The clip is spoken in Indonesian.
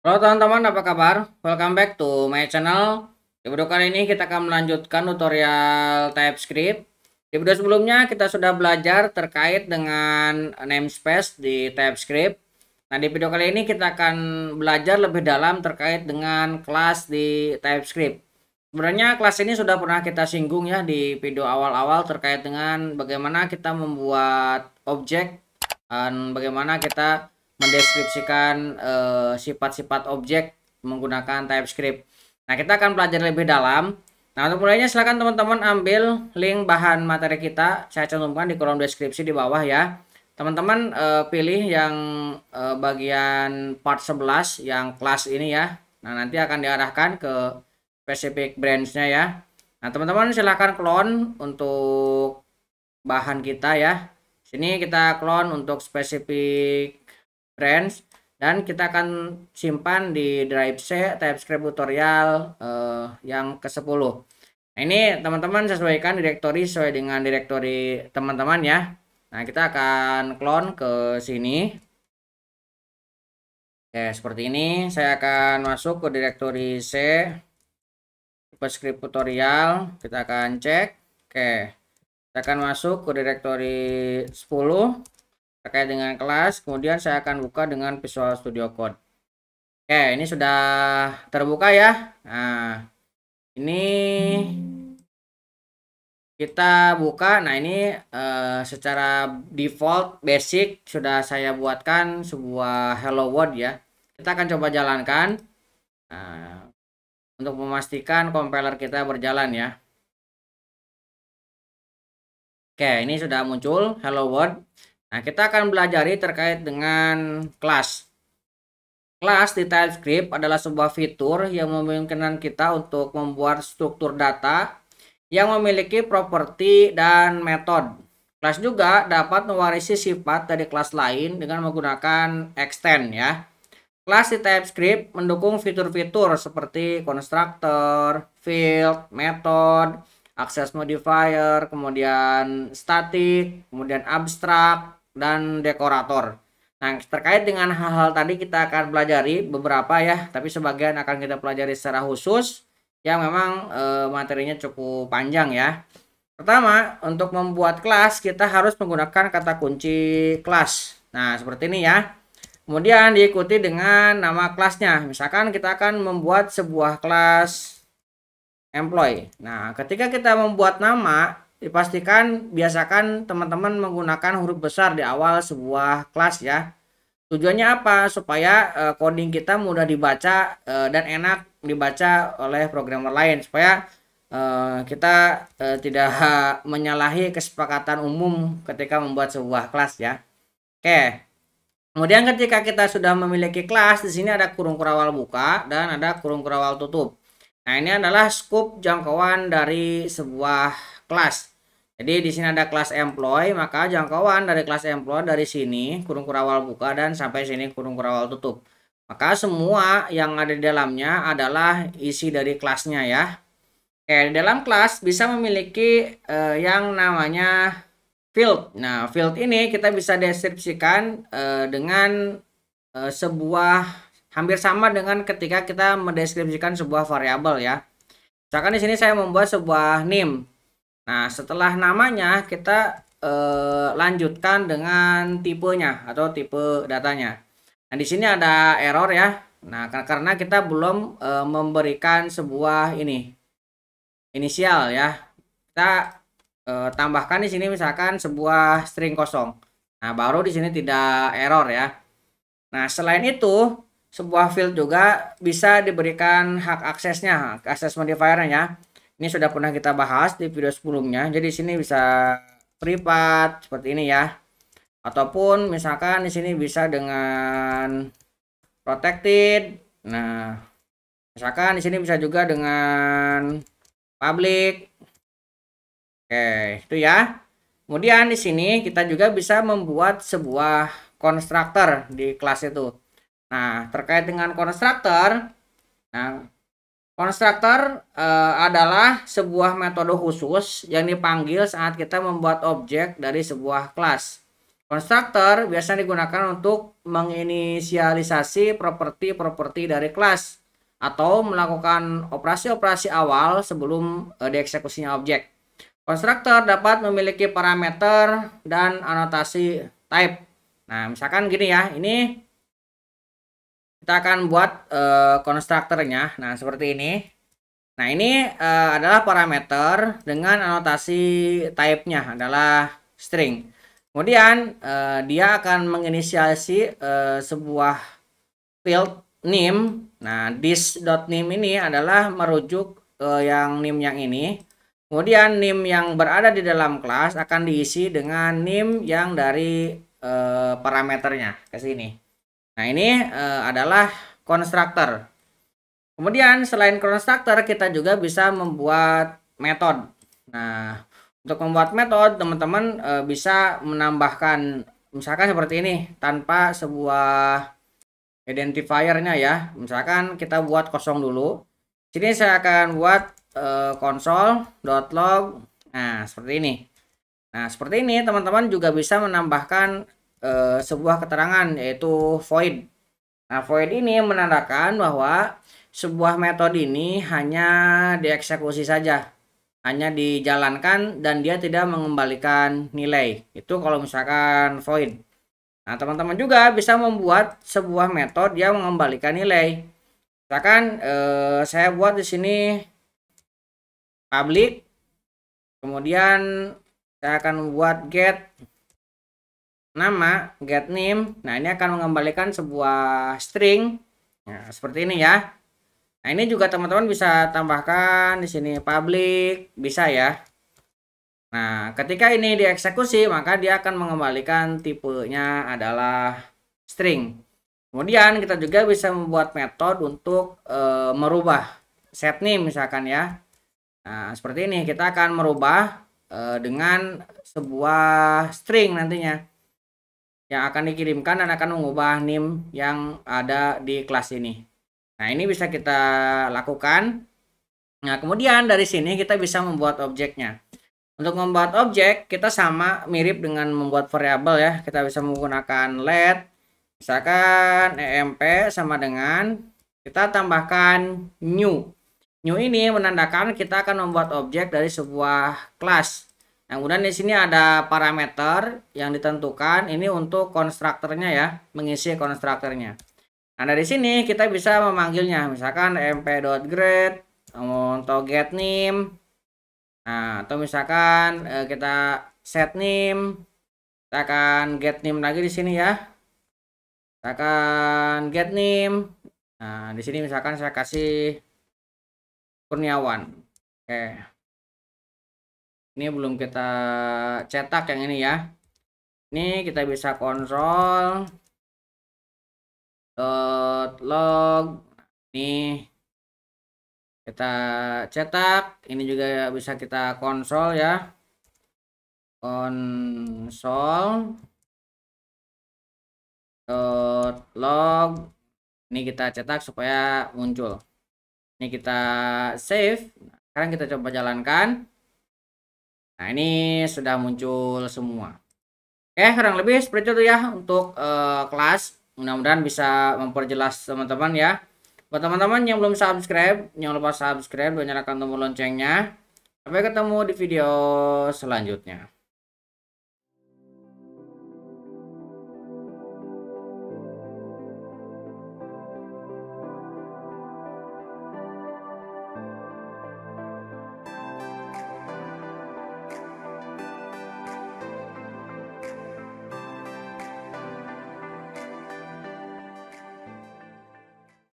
Halo teman-teman, apa kabar? Welcome back to my channel. Di video kali ini kita akan melanjutkan tutorial TypeScript. Di video sebelumnya kita sudah belajar terkait dengan namespace di TypeScript. Nah, di video kali ini kita akan belajar lebih dalam terkait dengan kelas di TypeScript. Sebenarnya kelas ini sudah pernah kita singgung ya di video awal-awal terkait dengan bagaimana kita membuat objek dan bagaimana kita mendeskripsikan sifat-sifat objek menggunakan TypeScript. Nah, kita akan belajar lebih dalam. Nah, untuk mulainya silakan teman-teman ambil link bahan materi kita. Saya cantumkan di kolom deskripsi di bawah ya. Teman-teman pilih yang bagian part 11 yang kelas ini ya. Nah, nanti akan diarahkan ke specific branch-nya ya. Nah, teman-teman silahkan clone untuk bahan kita ya. Sini kita clone untuk specific branch dan kita akan simpan di drive C TypeScript tutorial yang ke-10. Nah, ini teman-teman sesuaikan direktori sesuai dengan direktori teman-teman ya. Nah, kita akan clone ke sini. Oke, seperti ini. Saya akan masuk ke direktori C TypeScript tutorial. Kita akan cek. Oke. Kita akan masuk ke direktori 10 terkait dengan kelas, kemudian saya akan buka dengan Visual Studio Code. Oke, ini sudah terbuka ya. Nah, ini kita buka. Nah, ini secara default basic sudah saya buatkan sebuah hello world ya. Kita akan coba jalankan untuk memastikan compiler kita berjalan ya. Oke, ini sudah muncul hello world. Nah, kita akan belajari terkait dengan kelas. Kelas di TypeScript adalah sebuah fitur yang memungkinkan kita untuk membuat struktur data yang memiliki properti dan metode. Kelas juga dapat mewarisi sifat dari kelas lain dengan menggunakan extend ya. Kelas di TypeScript mendukung fitur-fitur seperti constructor, field, method, access modifier, kemudian static, kemudian abstrak, dan dekorator. Nah, terkait dengan hal-hal tadi kita akan pelajari beberapa ya, tapi sebagian akan kita pelajari secara khusus yang memang materinya cukup panjang ya. Pertama, untuk membuat kelas kita harus menggunakan kata kunci kelas. Nah, seperti ini ya. Kemudian diikuti dengan nama kelasnya. Misalkan kita akan membuat sebuah kelas employee. Nah, ketika kita membuat nama, dipastikan biasakan teman-teman menggunakan huruf besar di awal sebuah kelas ya. Tujuannya apa? Supaya coding kita mudah dibaca dan enak dibaca oleh programmer lain, supaya kita tidak menyalahi kesepakatan umum ketika membuat sebuah kelas ya. Oke. Kemudian ketika kita sudah memiliki kelas, di sini ada kurung kurawal buka dan ada kurung kurawal tutup. Nah, ini adalah scope jangkauan dari sebuah kelas. Jadi di sini ada kelas employee, maka jangkauan dari kelas employee dari sini kurung kurawal buka dan sampai sini kurung kurawal tutup. Maka semua yang ada di dalamnya adalah isi dari kelasnya ya. Oke, di dalam kelas bisa memiliki yang namanya field. Nah, field ini kita bisa deskripsikan dengan sebuah hampir sama dengan ketika kita mendeskripsikan sebuah variabel ya. Misalkan di sini saya membuat sebuah name. Nah, setelah namanya kita lanjutkan dengan tipenya atau tipe datanya. Nah, di sini ada error ya. Nah, karena kita belum memberikan sebuah inisial ya. Kita tambahkan di sini misalkan sebuah string kosong. Nah, baru di sini tidak error ya. Nah, selain itu sebuah field juga bisa diberikan hak aksesnya, akses modifiernya. Ini sudah pernah kita bahas di video sebelumnya. Jadi sini bisa privat seperti ini ya. Ataupun misalkan di sini bisa dengan protected. Nah, misalkan di sini bisa juga dengan public. Oke, itu ya. Kemudian di sini kita juga bisa membuat sebuah konstruktor di kelas itu. Nah, terkait dengan konstruktor, nah, konstruktor adalah sebuah metode khusus yang dipanggil saat kita membuat objek dari sebuah kelas. Konstruktor biasanya digunakan untuk menginisialisasi properti-properti dari kelas atau melakukan operasi-operasi awal sebelum dieksekusinya objek. Konstruktor dapat memiliki parameter dan anotasi type. Nah, misalkan gini ya, ini kita akan buat konstruktornya. Nah, seperti ini. Nah, ini adalah parameter dengan anotasi type-nya adalah string. Kemudian dia akan menginisiasi sebuah field name. Nah, this.name ini adalah merujuk yang name yang ini. Kemudian name yang berada di dalam kelas akan diisi dengan name yang dari parameternya ke sini. Nah, ini adalah konstruktor. Kemudian selain konstruktor kita juga bisa membuat metode. Nah, untuk membuat metode teman-teman bisa menambahkan misalkan seperti ini tanpa sebuah identifiernya ya. Misalkan kita buat kosong dulu. Sini saya akan buat console.log. Nah, seperti ini. Nah, seperti ini teman-teman juga bisa menambahkan sebuah keterangan yaitu void. Nah, void ini menandakan bahwa sebuah metode ini hanya dieksekusi saja, hanya dijalankan dan dia tidak mengembalikan nilai. Itu kalau misalkan void. Nah, teman-teman juga bisa membuat sebuah metode yang mengembalikan nilai. Misalkan saya buat di sini public, kemudian saya akan membuat get nama, get name. Nah, ini akan mengembalikan sebuah string. Nah, seperti ini ya. Nah, ini juga teman-teman bisa tambahkan di sini public, bisa ya. Nah, ketika ini dieksekusi, maka dia akan mengembalikan tipenya adalah string. Kemudian kita juga bisa membuat metode untuk merubah set name misalkan ya. Nah, seperti ini kita akan merubah dengan sebuah string nantinya yang akan dikirimkan dan akan mengubah name yang ada di kelas ini. Nah, ini bisa kita lakukan. Nah, kemudian dari sini kita bisa membuat objeknya. Untuk membuat objek, kita sama mirip dengan membuat variabel ya. Kita bisa menggunakan let. Misalkan emp sama dengan, kita tambahkan new. New ini menandakan kita akan membuat objek dari sebuah kelas. Nah, kemudian di sini ada parameter yang ditentukan. Ini untuk konstruktornya ya, mengisi konstruktornya. Nah, dari sini kita bisa memanggilnya, misalkan emp.grade atau get name. Nah, atau misalkan kita set name, kita akan get name lagi di sini ya. Kita akan get name. Nah, di sini misalkan saya kasih Kurniawan. Oke. Ini belum kita cetak yang ini ya. Ini kita bisa kontrol log. Ini kita cetak. Ini juga bisa kita konsol ya. Konsol log. Ini kita cetak supaya muncul. Ini kita save. Sekarang kita coba jalankan. Nah, ini sudah muncul semua. Oke, kurang lebih seperti itu ya untuk kelas. Mudah-mudahan bisa memperjelas teman-teman ya. Buat teman-teman yang belum subscribe, jangan lupa subscribe dan nyalakan tombol loncengnya. Sampai ketemu di video selanjutnya.